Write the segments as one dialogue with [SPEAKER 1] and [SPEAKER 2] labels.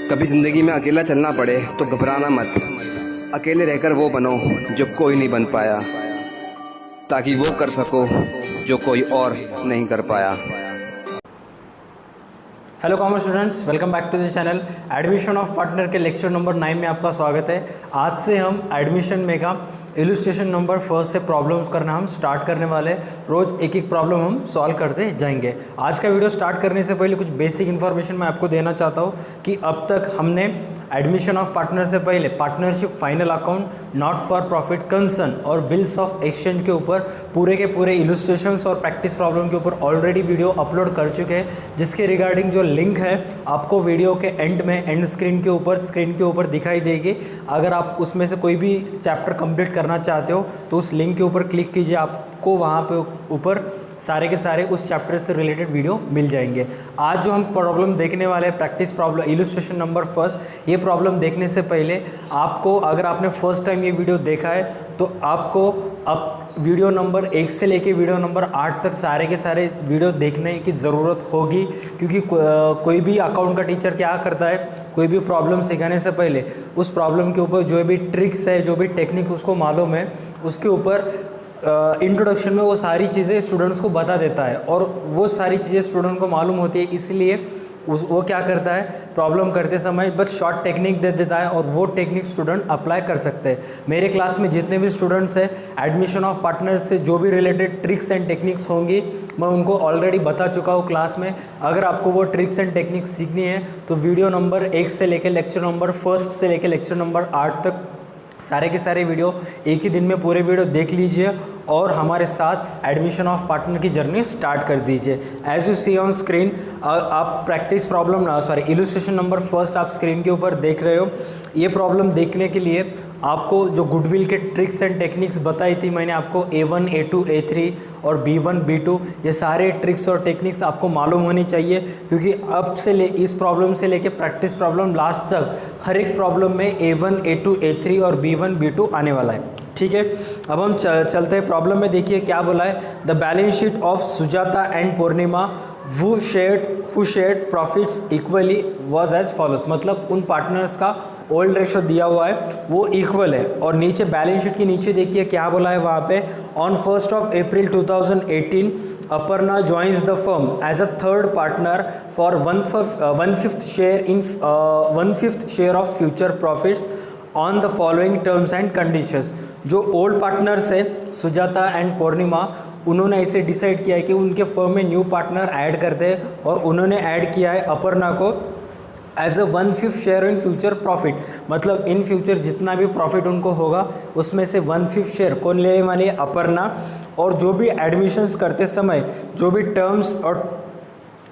[SPEAKER 1] कभी ज़िंदगी में अकेला चलना पड़े तो घबराना मत। अकेले रहकर वो बनो जो कोई नहीं बन पाया, ताकि वो कर सको जो कोई और नहीं कर पाया।
[SPEAKER 2] Hello commerce students, welcome back to the channel. Admission of partner के लेक्चर नंबर 9 में आपका स्वागत है। आज से हम एडमिशन में का इलस्ट्रेशन नंबर 1 से प्रॉब्लम्स करना हम स्टार्ट करने वाले। रोज़ एक एक प्रॉब्लम हम सॉल्व करते जाएंगे। आज का वीडियो स्टार्ट करने से पहले कुछ बेसिक इन्फॉर्मेशन मैं आपको देना चाहता हूँ कि अब तक हमने एडमिशन ऑफ पार्टनर से पहले partnership final account, not for profit concern और बिल्स ऑफ एक्सचेंज के ऊपर पूरे के पूरे इलस्ट्रेशंस और प्रैक्टिस प्रॉब्लम के ऊपर ऑलरेडी वीडियो अपलोड कर चुके हैं, जिसके रिगार्डिंग जो लिंक है आपको वीडियो के एंड में एंड स्क्रीन के ऊपर दिखाई देगी। अगर आप उसमें से कोई भी चैप्टर कंप्लीट करना चाहते हो तो उस लिंक के ऊपर क्लिक कीजिए, आपको वहाँ पे ऊपर सारे के सारे उस चैप्टर से रिलेटेड वीडियो मिल जाएंगे। आज जो हम प्रॉब्लम देखने वाले हैं, प्रैक्टिस प्रॉब्लम इलस्ट्रेशन नंबर 1, ये प्रॉब्लम देखने से पहले आपको, अगर आपने फर्स्ट टाइम ये वीडियो देखा है तो आपको अब वीडियो नंबर 1 से लेके वीडियो नंबर 8 तक सारे के सारे वीडियो देखने की ज़रूरत होगी, क्योंकि कोई भी अकाउंट का टीचर क्या करता है, कोई भी प्रॉब्लम सिखाने से पहले उस प्रॉब्लम के ऊपर जो भी ट्रिक्स है, जो भी टेक्निक उसको मालूम है, उसके ऊपर इंट्रोडक्शन में वो सारी चीज़ें स्टूडेंट्स को बता देता है। और वो सारी चीज़ें स्टूडेंट को मालूम होती है, इसलिए वो क्या करता है, प्रॉब्लम करते समय बस शॉर्ट टेक्निक दे देता है और वो टेक्निक स्टूडेंट अप्लाई कर सकते हैं। मेरे क्लास में जितने भी स्टूडेंट्स हैं, एडमिशन ऑफ पार्टनर से जो भी रिलेटेड ट्रिक्स एंड टेक्निक्स होंगी मैं उनको ऑलरेडी बता चुका हूँ क्लास में। अगर आपको वो ट्रिक्स एंड टेक्निक्स सीखनी है तो वीडियो नंबर 1 से लेकर लेक्चर नंबर 1 से लेकर लेक्चर नंबर 8 तक सारे के सारे वीडियो एक ही दिन में पूरे वीडियो देख लीजिए और हमारे साथ एडमिशन ऑफ पार्टनर की जर्नी स्टार्ट कर दीजिए। As you see on screen, आप प्रैक्टिस प्रॉब्लम इलस्ट्रेशन नंबर 1 आप स्क्रीन के ऊपर देख रहे हो। ये प्रॉब्लम देखने के लिए आपको जो गुडविल के ट्रिक्स एंड टेक्निक्स बताई थी मैंने आपको, A1, A2, A3 और B1, B2, ये सारे ट्रिक्स और टेक्निक्स आपको मालूम होनी चाहिए, क्योंकि अब से इस प्रॉब्लम से लेके प्रैक्टिस प्रॉब्लम लास्ट तक हर एक प्रॉब्लम में A1, A2, A3 और B1, B2 आने वाला है। ठीक है, अब हम चलते हैं प्रॉब्लम में। देखिए क्या बोला है, the balance sheet of Sujata and Purnima who shared profits equally was as follows। मतलब उन पार्टनर्स का ओल्ड रेशो दिया हुआ है वो इक्वल है, और नीचे बैलेंस शीट के नीचे देखिए क्या बोला है वहाँ पे, on 1 April 2018 Aparna joins the firm as a third partner for 1/5 share of future profits on the following terms and conditions. जो ओल्ड पार्टनर्स है सुजाता एंड पूर्णिमा, उन्होंने ऐसे डिसाइड किया है कि उनके फर्म में न्यू पार्टनर ऐड करते हैं, और उन्होंने ऐड किया है अपर्णा को as a 1/5 share in future profit. मतलब इन फ्यूचर जितना भी प्रॉफिट उनको होगा उसमें से 1/5 शेयर कौन लेने वाली है, अपर्णा। और जो भी एडमिशन्स करते समय जो भी टर्म्स और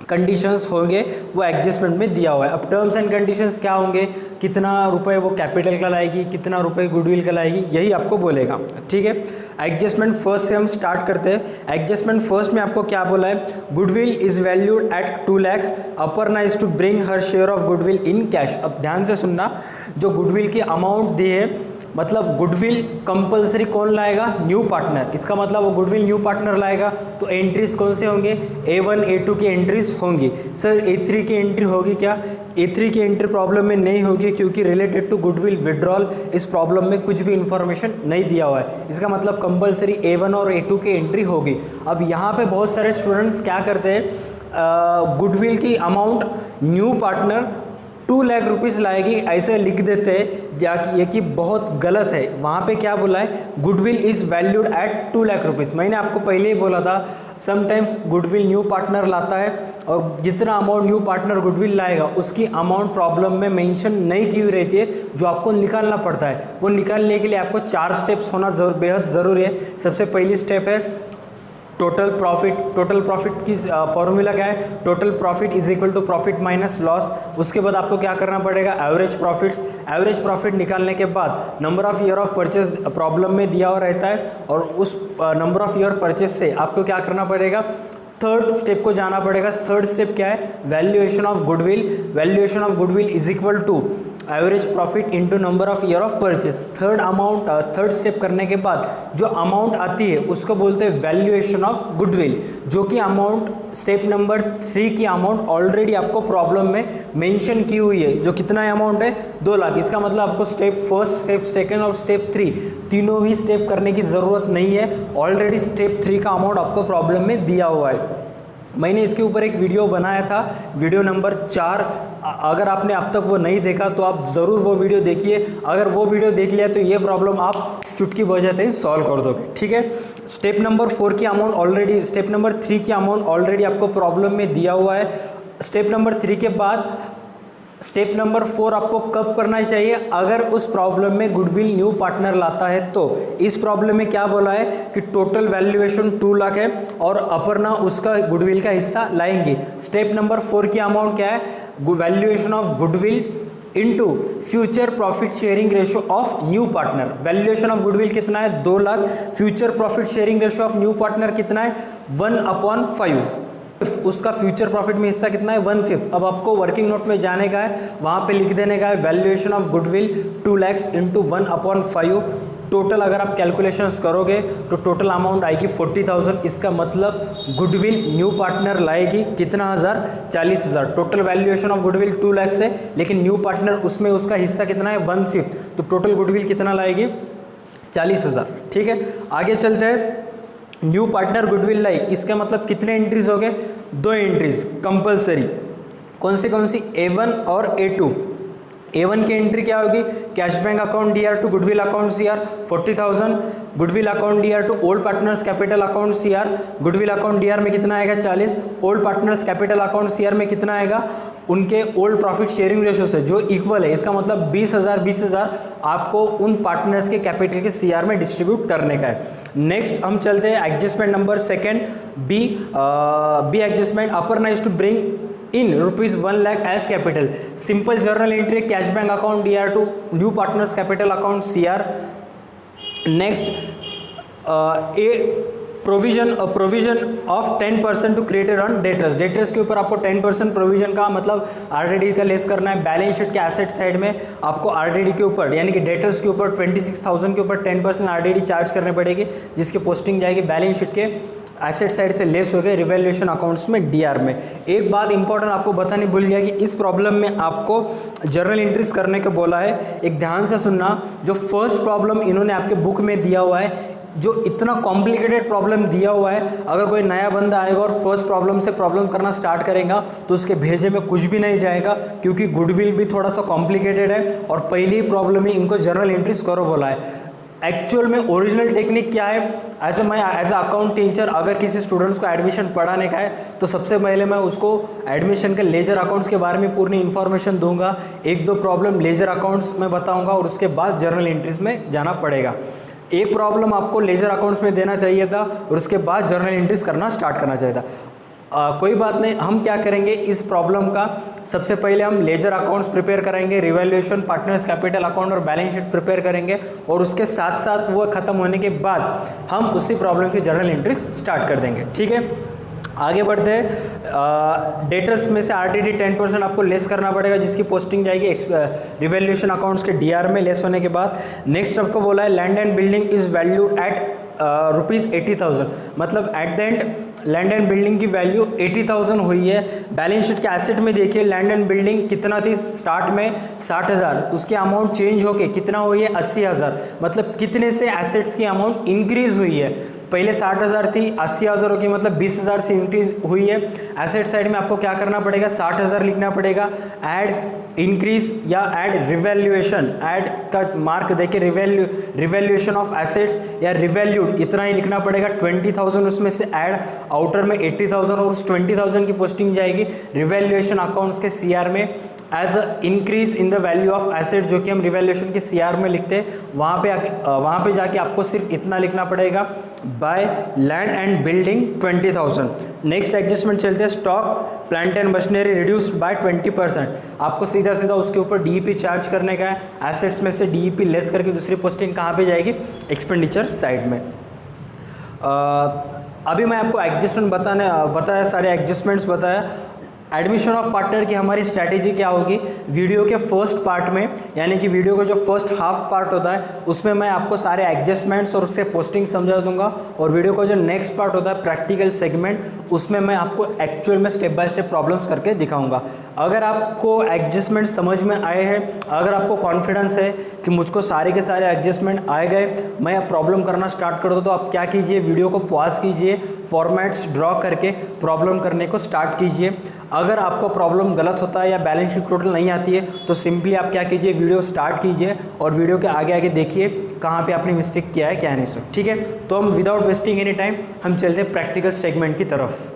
[SPEAKER 2] कंडीशंस होंगे वो एडजस्टमेंट में दिया हुआ है। अब टर्म्स एंड कंडीशंस क्या होंगे, कितना रुपए वो कैपिटल का लाएगी, कितना रुपए गुडविल का लाएगी, यही आपको बोलेगा। ठीक है, एडजस्टमेंट फर्स्ट से हम स्टार्ट करते हैं। एडजस्टमेंट फर्स्ट में आपको क्या बोला है, goodwill is valued at 2 lakh, Aparna is to bring her share of goodwill in cash. अब ध्यान से सुनना, जो गुडविल की अमाउंट दी है, मतलब गुडविल कंपलसरी कौन लाएगा, न्यू पार्टनर। इसका मतलब वो गुडविल न्यू पार्टनर लाएगा तो एंट्रीज कौन से होंगे, A1, A2 की एंट्रीज होंगी। सर A3 की एंट्री होगी क्या, A3 की एंट्री प्रॉब्लम में नहीं होगी, क्योंकि रिलेटेड टू गुडविल विड्रॉल इस प्रॉब्लम में कुछ भी इंफॉर्मेशन नहीं दिया हुआ है। इसका मतलब कंपलसरी A1 और A2 की एंट्री होगी। अब यहाँ पे बहुत सारे स्टूडेंट्स क्या करते हैं, गुडविल की amount new partner 2 lakh rupees लाएगी ऐसे लिख देते हैं, जाकि ये कि बहुत गलत है। वहाँ पे क्या बोला है, goodwill is valued at 2 lakh rupees. मैंने आपको पहले ही बोला था, समटाइम्स गुडविल न्यू पार्टनर लाता है और जितना अमाउंट न्यू पार्टनर गुडविल लाएगा उसकी अमाउंट प्रॉब्लम में मेंशन नहीं की हुई रहती है, जो आपको निकालना पड़ता है। वो निकालने के लिए आपको 4 स्टेप्स होना बेहद ज़रूरी है। सबसे पहली स्टेप है टोटल प्रॉफिट। टोटल प्रॉफिट की फॉर्मूला क्या है, total profit is equal to profit minus loss. उसके बाद आपको क्या करना पड़ेगा, एवरेज प्रॉफिट्स। एवरेज प्रॉफिट निकालने के बाद number of year of purchase problem में दिया हुआ रहता है, और उस नंबर ऑफ ईयर परचेज से आपको क्या करना पड़ेगा, थर्ड स्टेप को जाना पड़ेगा। थर्ड स्टेप क्या है, valuation of goodwill. Valuation of goodwill is equal to average profit into number of year of purchase. Third step करने के बाद जो अमाउंट आती है उसको बोलते हैं वैल्यूएशन ऑफ गुडविल, जो कि अमाउंट स्टेप नंबर 3 की अमाउंट ऑलरेडी आपको प्रॉब्लम में मेंशन की हुई है। जो कितना अमाउंट है 2 लाख। इसका मतलब आपको स्टेप फर्स्ट, स्टेप सेकेंड और स्टेप 3 तीनों भी स्टेप करने की ज़रूरत नहीं है। ऑलरेडी स्टेप 3 का अमाउंट आपको प्रॉब्लम में दिया हुआ है। मैंने इसके ऊपर एक वीडियो बनाया था, वीडियो नंबर 4। अगर आपने अब तक वो नहीं देखा तो आप ज़रूर वो वीडियो देखिए। अगर वो वीडियो देख लिया तो ये प्रॉब्लम आप चुटकी बजाते ही सॉल्व कर दोगे, ठीक है। स्टेप नंबर 4 की अमाउंट ऑलरेडी, स्टेप नंबर 3 की अमाउंट ऑलरेडी आपको प्रॉब्लम में दिया हुआ है। स्टेप नंबर 3 के बाद स्टेप नंबर 4 आपको कब करना चाहिए? अगर उस प्रॉब्लम में गुडविल न्यू पार्टनर लाता है तो। इस प्रॉब्लम में क्या बोला है कि टोटल वैल्यूएशन 2 लाख है और अपर्णा उसका गुडविल का हिस्सा लाएंगी। स्टेप नंबर 4 की अमाउंट क्या है? Valuation of goodwill into future profit sharing ratio of new partner. Valuation of goodwill कितना है? 2 lakh. Future profit sharing ratio of new partner कितना है? 1/5। उसका फ्यूचर प्रॉफिट में हिस्सा कितना है? 1/5। अब आपको वर्किंग नोट में जाने का है, वहाँ पे लिख देने का है valuation of goodwill 2 lakh into 1/5। Total अगर आप कैलकुलेशंस करोगे तो टोटल अमाउंट आएगी 40,000। इसका मतलब गुडविल न्यू पार्टनर लाएगी कितना हज़ार? 40,000। Total valuation of goodwill 2 lakh है, लेकिन न्यू पार्टनर उसमें उसका हिस्सा कितना है? 1/5। तो टोटल गुडविल कितना लाएगी? 40,000, ठीक है। आगे चलते हैं। न्यू पार्टनर गुडविल लाइक, इसका मतलब कितने एंट्रीज हो गए? 2 एंट्रीज कंपलसरी। कौन सी? A1 और A2। A1 की एंट्री क्या होगी? Cash bank account DR to goodwill account CR 40,000, goodwill account DR to old partners capital account CR। Goodwill account DR में कितना आएगा? 40। Old partners capital account CR में कितना आएगा? उनके ओल्ड प्रॉफिट शेयरिंग रेशियो से जो इक्वल है। इसका मतलब 20,000 आपको उन पार्टनर्स के कैपिटल के CR में डिस्ट्रीब्यूट करने का है। नेक्स्ट हम चलते हैं adjustment number 2 B adjustment. Aparna is to bring in ₹1 lakh as capital. Simple journal entry cash bank account DR to new partners capital account CR। Next provision of 10% to create on debtors. Debtors के ऊपर आपको 10% provision का मतलब RDD का less करना है। Balance sheet के asset side में आपको आरडीडी के ऊपर यानी कि डेटर्स के ऊपर 26,000 के ऊपर 10% आरडीडी चार्ज करने पड़ेगी, जिसकी पोस्टिंग जाएगी बैलेंस शीट के एसेट साइड से लेस हो गए रिवैल्यूएशन अकाउंट्स में DR में। एक बात इंपॉर्टेंट आपको बताने भूल गया कि इस प्रॉब्लम में आपको जर्नल एंट्रीज करने को बोला है। एक ध्यान से सुनना, जो फर्स्ट प्रॉब्लम इन्होंने आपके बुक में दिया हुआ है, जो इतना कॉम्प्लिकेटेड प्रॉब्लम दिया हुआ है, अगर कोई नया बंदा आएगा और फर्स्ट प्रॉब्लम से प्रॉब्लम करना स्टार्ट करेगा तो उसके भेजे में कुछ भी नहीं जाएगा, क्योंकि गुडविल भी थोड़ा सा कॉम्प्लिकेटेड है और पहली ही प्रॉब्लम में इनको जर्नल एंट्रीज करो बोला है। एक्चुअल में ओरिजिनल टेक्निक क्या है? एज अ अकाउंट टीचर अगर किसी स्टूडेंट्स को एडमिशन पढ़ाने का है तो सबसे पहले मैं उसको एडमिशन के लेजर अकाउंट्स के बारे में पूरी इन्फॉर्मेशन दूंगा। 1-2 प्रॉब्लम लेजर अकाउंट्स में बताऊंगा और उसके बाद जर्नल एंट्रीज में जाना पड़ेगा। एक प्रॉब्लम आपको लेजर अकाउंट्स में देना चाहिए था और उसके बाद जर्नल एंट्रीज करना स्टार्ट करना चाहिए था। कोई बात नहीं, हम क्या करेंगे इस प्रॉब्लम का, सबसे पहले हम लेजर अकाउंट्स प्रिपेयर करेंगे, रिवैल्यूएशन, पार्टनर्स कैपिटल अकाउंट और बैलेंस शीट प्रिपेयर करेंगे और उसके साथ साथ वो खत्म होने के बाद हम उसी प्रॉब्लम की जर्नल एंट्रीज स्टार्ट कर देंगे, ठीक है। आगे बढ़ते हैं। डेटर्स में से आरडीडी 10% आपको लेस करना पड़ेगा, जिसकी पोस्टिंग जाएगी रिवैल्यूएशन अकाउंट्स के DR में लेस होने के बाद। नेक्स्ट आपको बोला है land and building is valued at ₹80,000, मतलब at the end land and building की वैल्यू 80,000 हुई है। बैलेंस शीट के एसेट में देखिए लैंड एंड बिल्डिंग कितना थी स्टार्ट में 60,000, उसकी अमाउंट चेंज होके कितना हुई है 80,000, मतलब कितने से एसेट्स की अमाउंट इंक्रीज हुई है। पहले 60,000 थी, 80,000 होगी, मतलब 20,000 से इंक्रीज हुई है। एसेट साइड में आपको क्या करना पड़ेगा? 60,000 लिखना पड़ेगा। ऐड इंक्रीज या ऐड रिवैल्यूएशन, ऐड का मार्क देके रिवैल्यूएशन ऑफ एसेट्स या रिवैल्यूड इतना ही लिखना पड़ेगा। 20,000 उसमें से ऐड, आउटर में 80,000 और उस 20,000 की पोस्टिंग जाएगी रिवैल्यूएशन अकाउंट्स के CR में as a increase in the value of asset, जो कि हम रिवैल्यूएशन के CR में लिखते हैं। वहाँ पे जाके आपको सिर्फ इतना लिखना पड़ेगा, by land and building 20,000। Next adjustment चलते हैं, stock plant and machinery reduced by 20%। आपको सीधा सीधा उसके ऊपर DEP चार्ज करने का है। एसेट्स में से DEP लेस करके दूसरी पोस्टिंग कहाँ पे जाएगी? एक्सपेंडिचर साइड में। अभी मैं आपको एडजस्टमेंट बताया, सारे एडजस्टमेंट्स बताया। एडमिशन ऑफ पार्टनर की हमारी स्ट्रैटेजी क्या होगी, वीडियो के फर्स्ट पार्ट में, यानी कि वीडियो का जो फर्स्ट हाफ पार्ट होता है उसमें मैं आपको सारे एडजस्टमेंट्स और उससे पोस्टिंग समझा दूंगा, और वीडियो का जो नेक्स्ट पार्ट होता है प्रैक्टिकल सेगमेंट, उसमें मैं आपको एक्चुअल में स्टेप बाय स्टेप प्रॉब्लम्स करके दिखाऊंगा। अगर आपको एडजस्टमेंट समझ में आए हैं, अगर आपको कॉन्फिडेंस है कि मुझको सारे के सारे एडजस्टमेंट आए गए, मैं प्रॉब्लम करना स्टार्ट कर दूँ, तो आप क्या कीजिए, वीडियो को पॉज कीजिए, फॉर्मेट्स ड्रॉ करके प्रॉब्लम करने को स्टार्ट कीजिए। अगर आपको प्रॉब्लम गलत होता है या बैलेंस शीट टोटल नहीं आती है तो सिंपली आप क्या कीजिए, वीडियो स्टार्ट कीजिए और वीडियो के आगे आगे देखिए कहाँ पे आपने मिस्टेक किया है क्या नहीं सर, ठीक है। तो हम विदाउट वेस्टिंग एनी टाइम हम चलते हैं प्रैक्टिकल सेगमेंट की तरफ।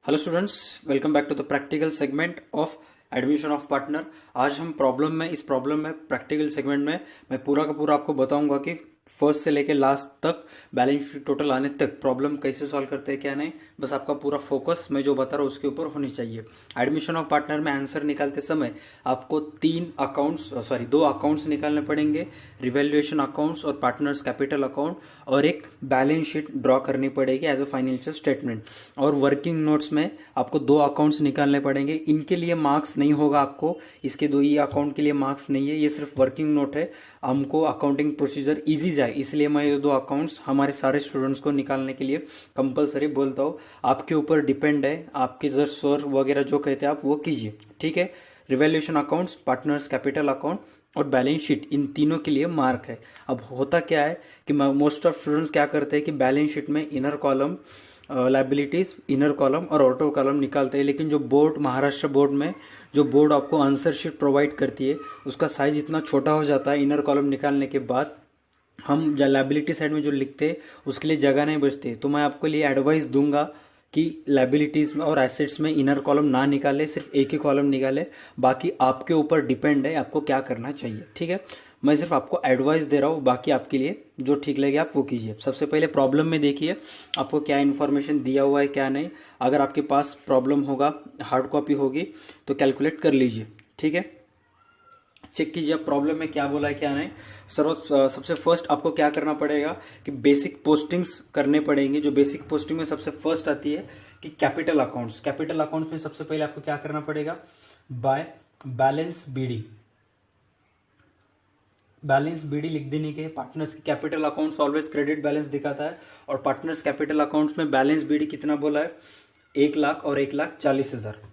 [SPEAKER 2] Hello students, welcome back to the practical segment of admission of partner. आज हम इस प्रॉब्लम में प्रैक्टिकल सेगमेंट में मैं पूरा का पूरा आपको बताऊंगा कि फर्स्ट से लेके लास्ट तक बैलेंस शीट टोटल आने तक प्रॉब्लम कैसे सॉल्व करते हैं क्या नहीं, बस आपका पूरा फोकस मैं जो बता रहा हूँ उसके ऊपर होनी चाहिए। एडमिशन ऑफ पार्टनर में आंसर निकालते समय आपको दो अकाउंट्स निकालने पड़ेंगे, रिवैल्यूएशन अकाउंट्स और पार्टनर्स कैपिटल अकाउंट, और एक बैलेंस शीट ड्रॉ करनी पड़ेगी एज अ फाइनेंशियल स्टेटमेंट। और वर्किंग नोट्स में आपको दो अकाउंट्स निकालने पड़ेंगे। इनके लिए मार्क्स नहीं होगा आपको, इसके दो ही अकाउंट के लिए मार्क्स नहीं है, ये सिर्फ वर्किंग नोट है। हमको अकाउंटिंग प्रोसीजर इजी जाए इसलिए मैं ये दो अकाउंट्स हमारे सारे स्टूडेंट्स को निकालने के लिए कंपलसरी बोलता हूँ। आपके ऊपर डिपेंड है, आपके जर सर वगैरह जो कहते हैं आप वो कीजिए, ठीक है। Revaluation accounts, partners capital account और बैलेंस शीट, इन तीनों के लिए मार्क है। अब होता क्या है कि मोस्ट ऑफ स्टूडेंट्स क्या करते हैं कि बैलेंस शीट में inner column liabilities, inner column और आउटर कॉलम निकालते हैं, लेकिन जो बोर्ड, महाराष्ट्र बोर्ड में जो बोर्ड आपको आंसर शीट प्रोवाइड करती है उसका साइज इतना छोटा हो जाता है, इनर कॉलम निकालने के बाद हम लाइबिलिटी साइड में जो लिखते हैं उसके लिए जगह नहीं बचती। तो मैं आपको लिए एडवाइस दूंगा कि लाइबिलिटीज में और एसेट्स में इनर कॉलम ना निकाले, सिर्फ एक ही कॉलम निकाले। बाकी आपके ऊपर डिपेंड है आपको क्या करना चाहिए, ठीक है। मैं सिर्फ आपको एडवाइस दे रहा हूँ, बाकी आपके लिए जो ठीक लगे आप वो कीजिए। सबसे पहले प्रॉब्लम में देखिए आपको क्या इन्फॉर्मेशन दिया हुआ है क्या नहीं। अगर आपके पास प्रॉब्लम होगा, हार्ड कॉपी होगी तो कैलकुलेट कर लीजिए, ठीक है। चेक कीजिए प्रॉब्लम में क्या बोला है क्या नहीं। सबसे फर्स्ट आपको क्या करना पड़ेगा कि बेसिक पोस्टिंग्स करने पड़ेंगे। जो बेसिक पोस्टिंग में सबसे फर्स्ट आती है कि कैपिटल अकाउंट्स। कैपिटल अकाउंट्स में सबसे पहले आपको क्या करना पड़ेगा, by balance BD, balance BD लिख देने के। पार्टनर्स की capital accounts always credit balance दिखाता है, और पार्टनर्स कैपिटल अकाउंट्स में बैलेंस बीडी कितना बोला है, 1 लाख और 1,40,000।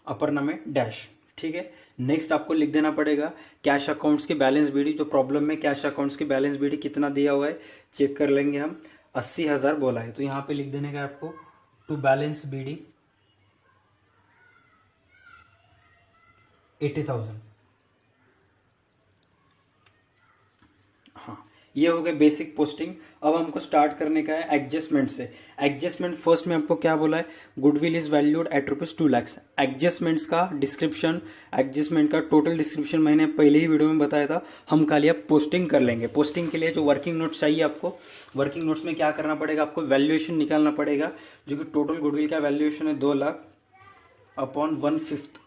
[SPEAKER 2] अपर नाम है डैश, ठीक है। नेक्स्ट आपको लिख देना पड़ेगा कैश अकाउंट्स की बैलेंस बीडी। जो प्रॉब्लम में कैश अकाउंट्स की बैलेंस बीडी कितना दिया हुआ है चेक कर लेंगे हम, 80,000 बोला है, तो यहां पे लिख देने का आपको टू बैलेंस बीडी 80,000। हाँ, ये हो गए बेसिक पोस्टिंग। अब हमको स्टार्ट करने का है एडजस्टमेंट से। एडजस्टमेंट फर्स्ट में आपको क्या बोला है, goodwill is valued at ₹2 lakh. Adjustments का डिस्क्रिप्शन, एडजस्टमेंट का टोटल डिस्क्रिप्शन मैंने पहले ही वीडियो में बताया था। हम खाली अब पोस्टिंग कर लेंगे। पोस्टिंग के लिए जो वर्किंग नोट्स चाहिए आपको, वर्किंग नोट्स में क्या करना पड़ेगा, आपको वैल्यूएशन निकालना पड़ेगा, जो कि टोटल गुडविल का वैल्यूएशन है 2 लाख अपॉन 1/5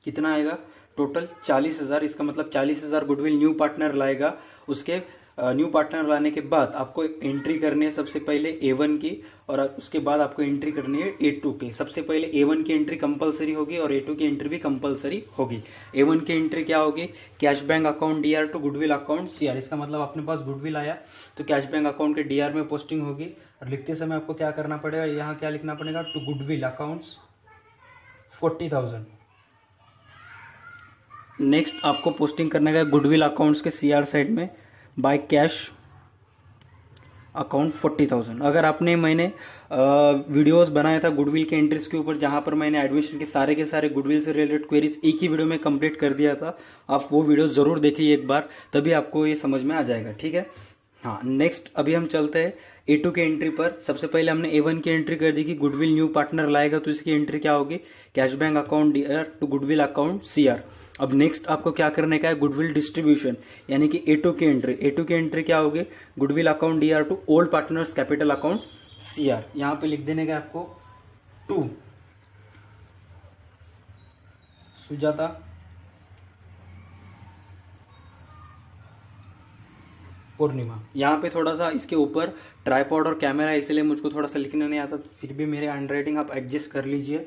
[SPEAKER 2] कितना आएगा, टोटल 40,000। इसका मतलब 40,000 गुडविल न्यू पार्टनर लाएगा। उसके न्यू पार्टनर लाने के बाद आपको एंट्री करनी है सबसे पहले A1 की, और उसके बाद आपको एंट्री करनी है A2 की। सबसे पहले A1 की एंट्री कंपलसरी होगी और A2 की एंट्री भी कंपलसरी होगी। A1 की एंट्री क्या होगी, cash bank account DR to goodwill account CR। इसका मतलब अपने पास गुडविल आया तो कैश बैंक अकाउंट के DR में पोस्टिंग होगी। और लिखते समय आपको क्या करना पड़ेगा, यहाँ क्या लिखना पड़ेगा, टू गुडविल अकाउंट्स 40,000। नेक्स्ट आपको पोस्टिंग करने का गुडविल अकाउंट्स के CR साइड में बाय कैश अकाउंट 40,000। अगर मैंने वीडियोस बनाया था गुडविल के एंट्रीज के ऊपर, जहां पर मैंने एडमिशन के सारे गुडविल से रिलेटेड क्वेरीज एक ही वीडियो में कंप्लीट कर दिया था, आप वो वीडियो जरूर देखिए एक बार, तभी आपको ये समझ में आ जाएगा, ठीक है। हाँ, नेक्स्ट अभी हम चलते हैं A2 के एंट्री पर। सबसे पहले हमने A1 की एंट्री कर दी कि गुडविल न्यू पार्टनर लाएगा, तो इसकी एंट्री क्या होगी, cash bank account DR to goodwill account CR। अब नेक्स्ट आपको क्या करने का है, गुडविल डिस्ट्रीब्यूशन, यानी कि A2 की एंट्री। A2 की एंट्री क्या होगी, goodwill account DR to old partners capital account CR। यहां पे लिख देने का आपको टू सुजाता पूर्णिमा। यहाँ पे थोड़ा सा इसके ऊपर ट्राइपॉड और कैमरा है, इसलिए मुझको थोड़ा सा लिखने नहीं आता, फिर भी मेरे हैंड राइटिंग आप एडजस्ट कर लीजिए।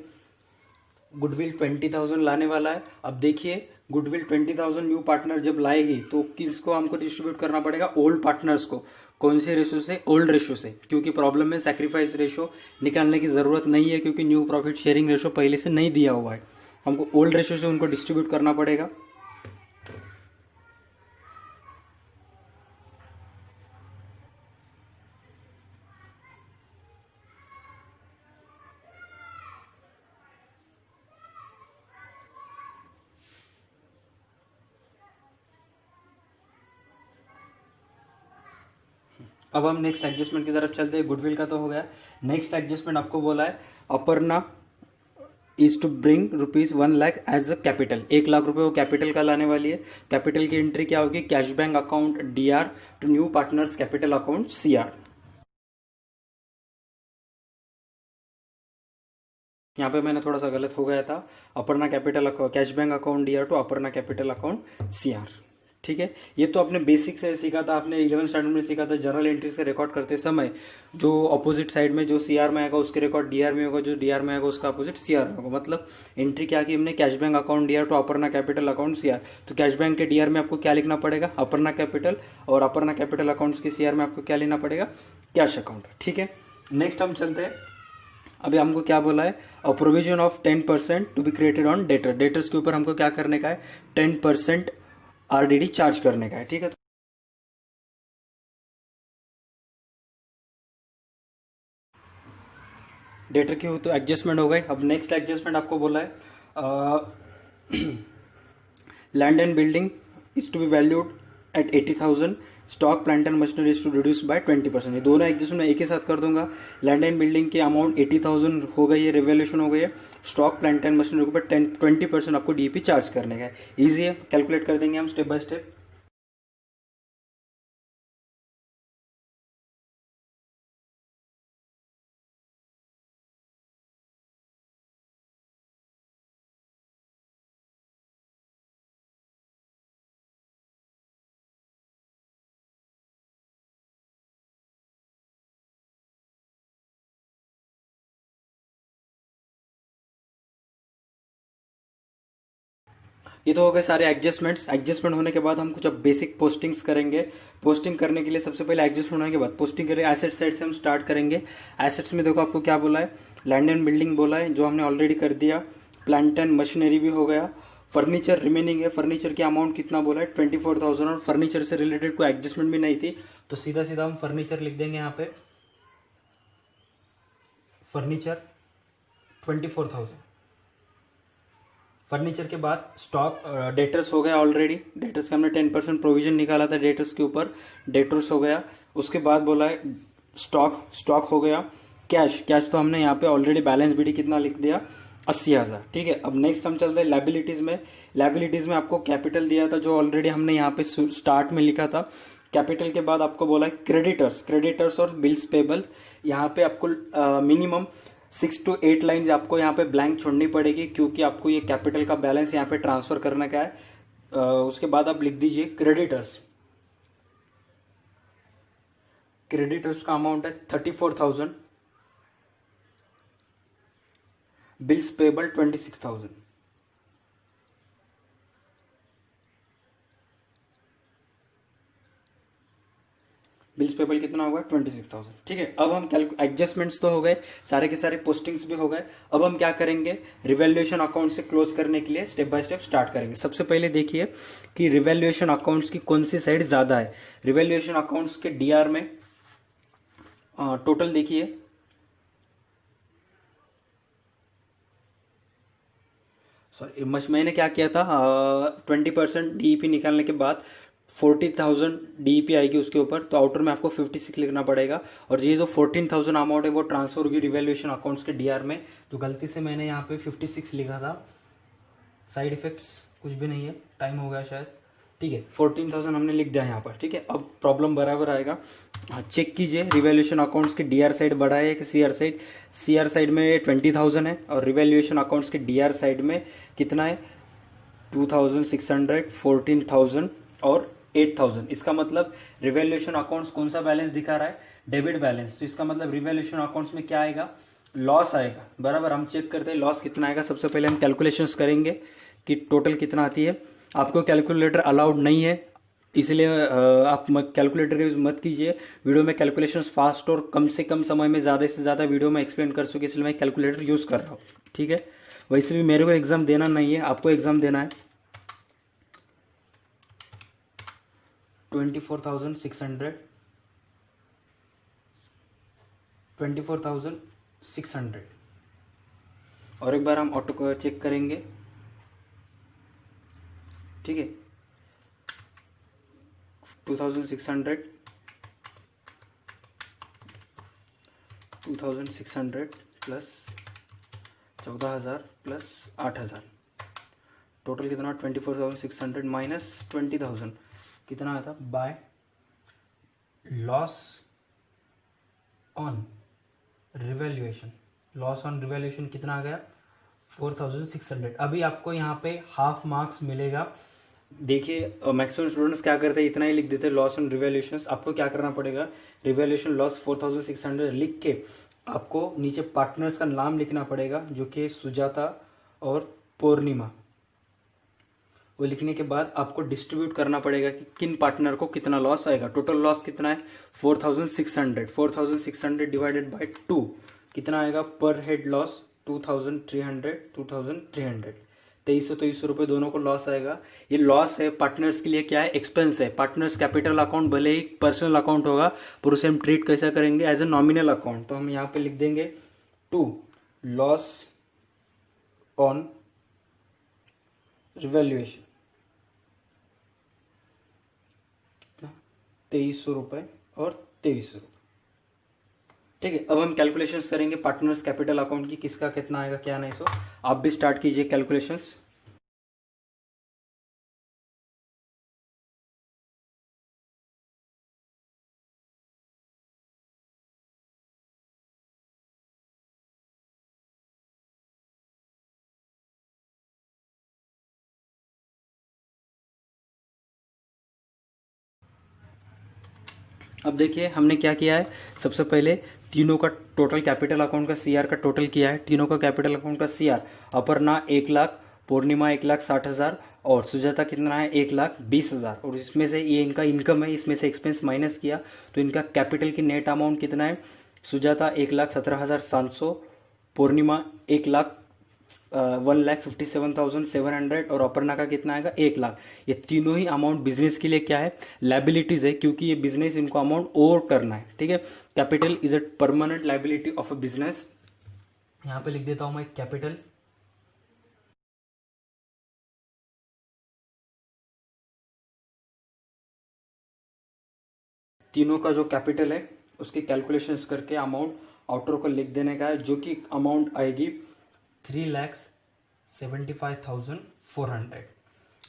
[SPEAKER 2] गुडविल 20,000 लाने वाला है। अब देखिए गुडविल 20,000 न्यू पार्टनर जब लाएगी तो किसको हमको डिस्ट्रीब्यूट करना पड़ेगा, ओल्ड पार्टनर्स को। कौन से रेशो से, ओल्ड रेशो से, क्योंकि प्रॉब्लम में सैक्रिफाइस रेशो निकालने की जरूरत नहीं है, क्योंकि न्यू प्रॉफिट शेयरिंग रेशो पहले से नहीं दिया हुआ है। हमको ओल्ड रेशो से उनको डिस्ट्रीब्यूट करना पड़ेगा। अब हम नेक्स्ट एडजस्टमेंट की तरफ चलते हैं। गुडविल का तो हो गया। नेक्स्ट एडजस्टमेंट आपको बोला है Aparna is to bring ₹1,00,000 as a capital. 1 lakh रुपए वो कैपिटल का लाने वाली है। कैपिटल की एंट्री क्या होगी, cash bank account DR to new partners capital account CR। यहाँ पे मैंने थोड़ा सा गलत हो गया था। Aparna capital cash bank account DR to Aparna capital account CR। ठीक है, ये तो आपने बेसिक से सीखा था, आपने 11th स्टैंडर्ड में सीखा था। जर्नल एंट्री से रिकॉर्ड करते समय जो अपोजिट साइड में जो CR में आएगा उसके रिकॉर्ड DR में होगा, जो DR में आएगा उसका अपोजिट CR में होगा। मतलब एंट्री क्या की हमने, cash bank account DR to Aparna capital account CR। तो कैश बैंक के DR में आपको क्या लिखना पड़ेगा, अपर्णा कैपिटल, और अपर्णा कैपिटल अकाउंट के CR में आपको क्या लेना पड़ेगा, कैश अकाउंट। ठीक है, नेक्स्ट हम चलते हैं। अभी हमको क्या बोला है, a provision of 10% to be created on debtor. Debtors के ऊपर हमको क्या करने का है, 10% RDD चार्ज करने का है। ठीक है, डेटर की हो तो एडजस्टमेंट हो गई। अब नेक्स्ट एडजस्टमेंट आपको बोला है land and building is to be valued at 80,000, stock plant and machinery is to reduce by 20%। ये दोनों एडजस्टमेंट मैं एक ही साथ कर दूंगा। लैंड एंड बिल्डिंग की अमाउंट 80,000 हो गई है, रिवैल्यूएशन हो गई है। स्टॉक प्लांट एंड मशीनरी के ऊपर 20% आपको DAP चार्ज करने का है। ईजी है, कैलकुलेट कर देंगे हम स्टेप बाय स्टेप। ये तो हो गए सारे एडजस्टमेंट्स। एडजस्टमेंट होने के बाद हम कुछ अब बेसिक पोस्टिंग्स करेंगे। पोस्टिंग करने के लिए सबसे पहले एडजस्टमेंट होने के बाद पोस्टिंग के लिए एसेट साइड से हम स्टार्ट करेंगे। एसेट्स में देखो आपको क्या बोला है, लैंड एंड बिल्डिंग बोला है जो हमने ऑलरेडी कर दिया। प्लांट एंड मशीनरी भी हो गया। फर्नीचर रिमेनिंग है। फर्नीचर की अमाउंट कितना बोला है, 24,000, और फर्नीचर से रिलेटेड कोई एडजस्टमेंट भी नहीं थी, तो सीधा सीधा हम फर्नीचर लिख देंगे यहाँ पे। फर्नीचर 24,000। फर्नीचर के बाद स्टॉक डेटर्स हो गया ऑलरेडी। डेटर्स का हमने 10% प्रोविजन निकाला था डेटर्स के ऊपर, डेटर्स हो गया। उसके बाद बोला है स्टॉक हो गया। कैश तो हमने यहाँ पे ऑलरेडी बैलेंस BD कितना लिख दिया, 80,000। ठीक है, अब नेक्स्ट हम चलते हैं लायबिलिटीज में। लायबिलिटीज में आपको कैपिटल दिया था जो ऑलरेडी हमने यहाँ पे स्टार्ट में लिखा था। कैपिटल के बाद आपको बोला है क्रेडिटर्स और बिल्स पेबल। यहाँ पे आपको मिनिमम 6 to 8 लाइन आपको यहाँ पे ब्लैंक छोड़नी पड़ेगी, क्योंकि आपको ये कैपिटल का बैलेंस यहाँ पे ट्रांसफर करने का है। उसके बाद आप लिख दीजिए क्रेडिटर्स का अमाउंट है 34,000, बिल्स पेबल 26,000। बिल्स पेबल कितना होगा, 26,000। ठीक है, अब हम एडजस्टमेंट्स तो हो गए, सारे के सारे पोस्टिंग्स भी हो गए। अब हम क्या करेंगे, रिवैल्यूएशन अकाउंट से क्लोज करने के लिए स्टेप बाय स्टेप स्टार्ट करेंगे। सबसे पहले देखिए कि रिवैल्यूएशन अकाउंट्स की कौन सी साइड ज्यादा है। रिवैल्यूएशन अकाउंट्स के DR में टोटल देखिए, सॉरी मैंने क्या किया था, 20% DEP निकालने के बाद 40,000 DEP आएगी उसके ऊपर, तो आउटर में आपको 56 लिखना पड़ेगा। और ये जो 14,000 अमाउंट है वो ट्रांसफर होगी रिवैल्यूएशन अकाउंट्स के DR में। तो गलती से मैंने यहाँ पे 56 लिखा था, साइड इफेक्ट्स कुछ भी नहीं है, टाइम हो गया शायद। ठीक है, 14,000 हमने लिख दिया यहाँ पर। ठीक है, अब प्रॉब्लम बराबर आएगा। हाँ, चेक कीजिए रिवैल्यूएशन अकाउंट्स के DR साइड बड़ा है कि CR साइड। CR साइड में 20,000 है और रिवैल्यूएशन अकाउंट्स के DR साइड में कितना है, 2,600, 14,000 और 8,000। इसका मतलब रिवैल्यूएशन अकाउंट्स कौन सा बैलेंस दिखा रहा है, डेबिट बैलेंस। तो इसका मतलब रिवैल्यूएशन अकाउंट्स में क्या आएगा, लॉस आएगा। बराबर, हम चेक करते हैं लॉस कितना आएगा। सबसे पहले हम कैलकुलेशंस करेंगे कि टोटल कितना आती है। आपको कैलकुलेटर अलाउड नहीं है, इसलिए आप कैलकुलेटर का यूज मत कीजिए। वीडियो में कैलकुलेशंस फास्ट और कम से कम समय में ज़्यादा से ज़्यादा वीडियो में एक्सप्लेन कर सके, इसलिए मैं कैलकुलेटर यूज़ कर रहा हूँ। ठीक है, वैसे भी मेरे को एग्जाम देना नहीं है, आपको एग्जाम देना है। 24,600 24,600 और एक बार हम ऑटो चेक करेंगे। ठीक है, 2600 प्लस 14,000 प्लस 8,000, टोटल कितना 24,600 माइनस 20,000 कितना आता by loss on revaluation. Loss on revaluation कितना आ गया 4,600। अभी आपको यहाँ पे हाफ मार्क्स मिलेगा। देखिए मैक्सिमम स्टूडेंट्स क्या करते हैं, इतना ही लिख देते हैं लॉस ऑन रिवैल्यूएशन। आपको क्या करना पड़ेगा, रिवैल्यूएशन लॉस 4,600 लिख के आपको नीचे पार्टनर्स का नाम लिखना पड़ेगा, जो कि सुजाता और पूर्णिमा। वो लिखने के बाद आपको डिस्ट्रीब्यूट करना पड़ेगा कि किन पार्टनर को कितना लॉस आएगा। टोटल लॉस कितना है 4,600 डिवाइडेड बाय 2 कितना आएगा पर हेड लॉस 2,300 2300 रुपये दोनों को लॉस आएगा। ये लॉस है पार्टनर्स के लिए, क्या है एक्सपेंस है। पार्टनर्स कैपिटल अकाउंट भले ही पर्सनल अकाउंट होगा पर उसे हम ट्रीट कैसा करेंगे एज ए नॉमिनल अकाउंट। तो हम यहाँ पे लिख देंगे 2 लॉस ऑन रिवैल्यूएशन 2300 रुपये और 2300 रुपये। ठीक है, अब हम कैलकुलेशंस करेंगे पार्टनर्स कैपिटल अकाउंट की, किसका कितना आएगा क्या नहीं। सो आप भी स्टार्ट कीजिए कैलकुलेशंस। अब देखिए हमने क्या किया है, सबसे पहले तीनों का टोटल कैपिटल अकाउंट का सीआर का टोटल किया है। तीनों का कैपिटल अकाउंट का सीआर, अपर्णा 1,00,000, पूर्णिमा 1,60,000 और सुजाता कितना है 1,20,000। और इसमें से ये इनका इनकम है, इसमें से एक्सपेंस माइनस किया तो इनका कैपिटल की नेट अमाउंट कितना है, सुजाता 1,17,700, पूर्णिमा 1,57,700 और अपर्णा का कितना आएगा 1,00,000। ये तीनों ही अमाउंट बिजनेस के लिए क्या है, लाइबिलिटीज है, क्योंकि ये बिजनेस इनको अमाउंट ओवर करना है। ठीक है, capital is a permanent liability of a business. यहां पे लिख देता हूं मैं कैपिटल। तीनों का जो कैपिटल है उसकी कैलकुलेशंस करके अमाउंट आउटर को लिख देने का है, जो कि अमाउंट आएगी 3,75,400।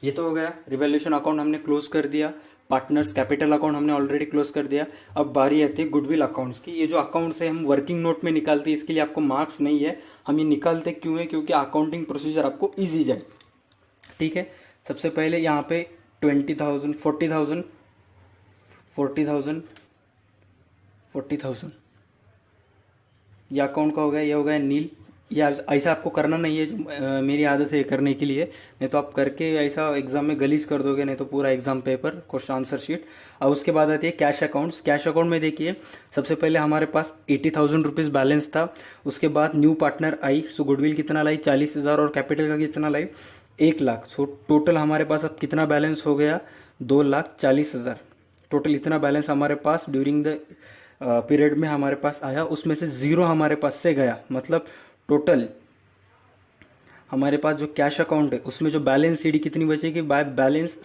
[SPEAKER 2] ये तो हो गया, रिवैल्यूएशन अकाउंट हमने क्लोज कर दिया, पार्टनर्स कैपिटल अकाउंट हमने ऑलरेडी क्लोज कर दिया। अब बारी आती है गुडविल अकाउंट्स की। ये जो अकाउंट्स है हम वर्किंग नोट में निकालते हैं, इसके लिए आपको मार्क्स नहीं है। हम ये निकालते क्यों है, क्योंकि अकाउंटिंग प्रोसीजर आपको ईजी जाए। ठीक है, सबसे पहले यहाँ पे 20,000 40,000 40,000 ये अकाउंट का हो गया, ये हो गया नील। ये ऐसा आपको करना नहीं है, जो मेरी आदत है करने के लिए, नहीं तो आप करके ऐसा एग्जाम में गलीज कर दोगे, नहीं तो पूरा exam paper question answer sheet. और उसके बाद आती है कैश अकाउंट्स। कैश अकाउंट में देखिए सबसे पहले हमारे पास 80,000 रुपीज़ बैलेंस था। उसके बाद new partner I, so goodwill कितना लाई 40,000 और कैपिटल का कितना लाई 1,00,000। सो टोटल हमारे पास अब कितना बैलेंस हो गया 2,40,000। टोटल इतना बैलेंस हमारे पास ड्यूरिंग द पीरियड में हमारे पास आया, उसमें से जीरो हमारे पास से गया। मतलब टोटल हमारे पास जो कैश अकाउंट है उसमें जो बैलेंस सीडी कितनी बचेगी, बाय बैलेंस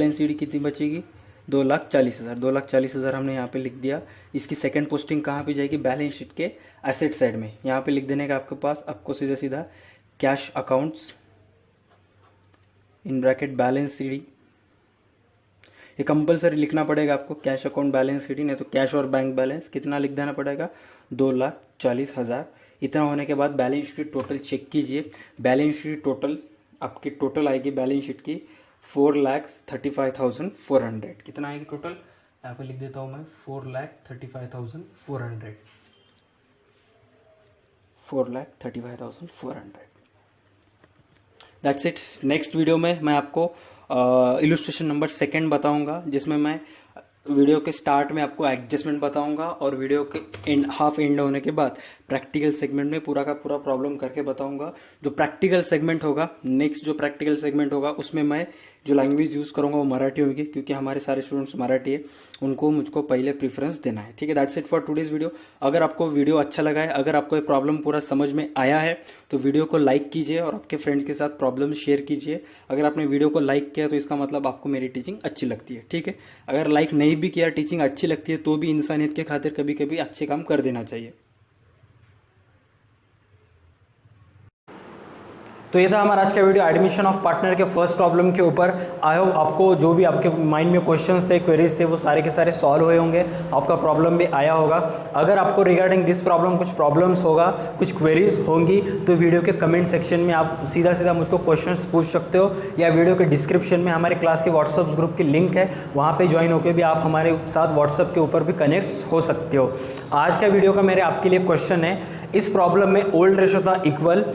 [SPEAKER 2] सीडी कितनी बचेगी 2,40,000। 2,40,000 हमने यहाँ पे लिख दिया। इसकी सेकंड पोस्टिंग कहाँ पे जाएगी, बैलेंस शीट के एसेट साइड में। यहाँ पे लिख देने का आपके पास, आपको सीधा सीधा cash accounts in bracket balance CD. ये कंपलसरी लिखना पड़ेगा आपको, कैश अकाउंट बैलेंस सीडी, नहीं तो कैश और बैंक बैलेंस कितना लिख देना पड़ेगा 2,40,000। इतना होने के बाद बैलेंस शीट टोटल चेक कीजिए। बैलेंस शीट टोटल आपकी टोटल आएगी बैलेंस शीट की 4,35,400 कितना आएगा टोटल, यहाँ पे लिख देता हूँ मैं 4,35,400 4,35,400। That's it. नेक्स्ट वीडियो में मैं आपको इलस्ट्रेशन नंबर 2 बताऊंगा, जिसमें मैं वीडियो के स्टार्ट में आपको एडजस्टमेंट बताऊंगा और वीडियो के हाफ एंड होने के बाद प्रैक्टिकल सेगमेंट में पूरा का पूरा प्रॉब्लम करके बताऊंगा। जो प्रैक्टिकल सेगमेंट होगा, नेक्स्ट जो प्रैक्टिकल सेगमेंट होगा, उसमें मैं जो लैंग्वेज यूज़ करूंगा वो मराठी होगी, क्योंकि हमारे सारे स्टूडेंट्स मराठी है, उनको मुझको पहले प्रीफरेंस देना है। ठीक है, that's it for today's video. अगर आपको वीडियो अच्छा लगा है, अगर आपको ये प्रॉब्लम पूरा समझ में आया है, तो वीडियो को लाइक कीजिए और आपके फ्रेंड्स के साथ प्रॉब्लम शेयर कीजिए। अगर आपने वीडियो को लाइक किया तो इसका मतलब आपको मेरी टीचिंग अच्छी लगती है। ठीक है, अगर लाइक नहीं भी किया, टीचिंग अच्छी लगती है, तो भी इंसानियत के खातिर कभी कभी अच्छे काम कर देना चाहिए। तो ये था हमारा आज का वीडियो एडमिशन ऑफ पार्टनर के फर्स्ट प्रॉब्लम के ऊपर। आई होप आपको जो भी आपके माइंड में क्वेश्चंस थे, क्वेरीज थे, वो सारे के सारे सॉल्व हुए होंगे, आपका प्रॉब्लम भी आया होगा। अगर आपको रिगार्डिंग दिस प्रॉब्लम कुछ प्रॉब्लम्स होगा, कुछ क्वेरीज होंगी, तो वीडियो के कमेंट सेक्शन में आप सीधा सीधा मुझको क्वेश्चंस पूछ सकते हो, या वीडियो के डिस्क्रिप्शन में हमारे क्लास के व्हाट्सअप ग्रुप की लिंक है, वहाँ पर ज्वाइन होकर भी आप हमारे साथ व्हाट्सअप के ऊपर भी कनेक्ट हो सकते हो। आज का वीडियो का मेरे आपके लिए क्वेश्चन है, इस प्रॉब्लम में ओल्ड रेशो था इक्वल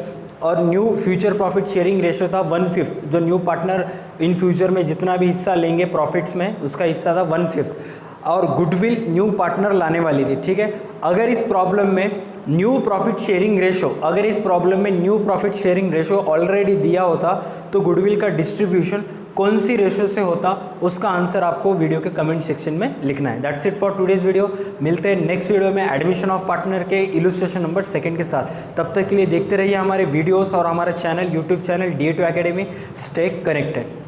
[SPEAKER 2] और new future profit sharing ratio था 1/5। जो न्यू पार्टनर इन फ्यूचर में जितना भी हिस्सा लेंगे प्रॉफिट्स में, उसका हिस्सा था 1/5, और गुडविल न्यू पार्टनर लाने वाली थी। ठीक है, अगर इस प्रॉब्लम में new profit sharing ratio already दिया होता, तो गुडविल का डिस्ट्रीब्यूशन कौन सी रेशो से होता, उसका आंसर आपको वीडियो के कमेंट सेक्शन में लिखना है। That's it for today's video. मिलते हैं नेक्स्ट वीडियो में एडमिशन ऑफ पार्टनर के इलस्ट्रेशन नंबर 2 के साथ। तब तक के लिए देखते रहिए हमारे वीडियोस और हमारा channel, YouTube channel D2 Academy। Stay connected.